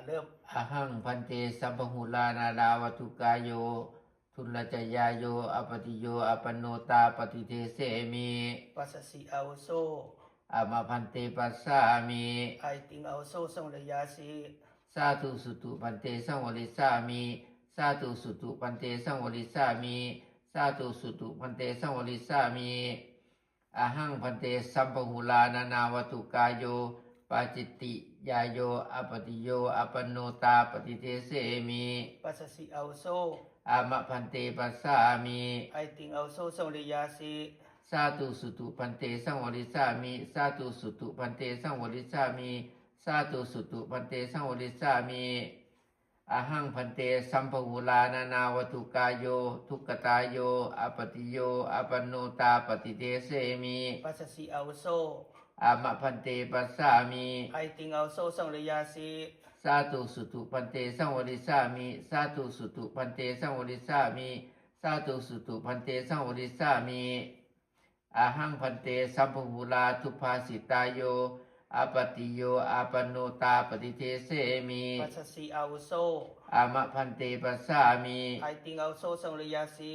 เริ่มอะหังพันเตสัมปหุลานาดาวัตุกายโยทุลจยายโยอปติโยอปนโนตาปฏิเทเสมิปัสสิอาวุโสอะมะพันเตปัสสามิไอติงอาวุโสสังระยาสิสาธุสุตุพันเตสังวริสามิสาธุสุตุพันเตสังวริสามิสาธุสุตุพันเตสังวริสามิอะหังพันเตสัมปหุลานานาวตุกายโยปาจิตติยายโยอปติโยอปนโนตาปฏิเทเสมิปัสสิอาวุโสอามะพันเตปัสสามิไอติงอาวุโสสังระยาสิสาธุสุตุพันเตสังวริสามิสาธุสุตุพันเตสังวริสามิสาธุสุตุพันเตสังวริสามิอะหังพันเตสัมภวุลานานาวตุกายโยทุกขตายโยอปติโยอปนโนตาปฏิเทเสมิปัสสิอาวุโสอามะพันเตปัสสามิไอติงอาวุโสสังระยาสิสาธุสุตุพันเตสังวริสามิสาธุสุตุพันเตสังวริสามิสาธุสุตุพันเตสังวริสามิอะหังพันเตสัมภวุลาทุพาสิตายโยอปติโยอปนโนตาปฏิเทเสมิปัสสิอาวุโสอามะพันเตปัสสามิไอติงอาวุโสสังระยาสิ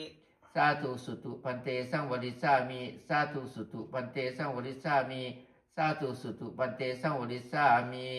สาธุสุตุพันเตสังวริสามิสาธุสุตุพันเตสังวริสามิสาธุสุตุพันเตสังวริสามิ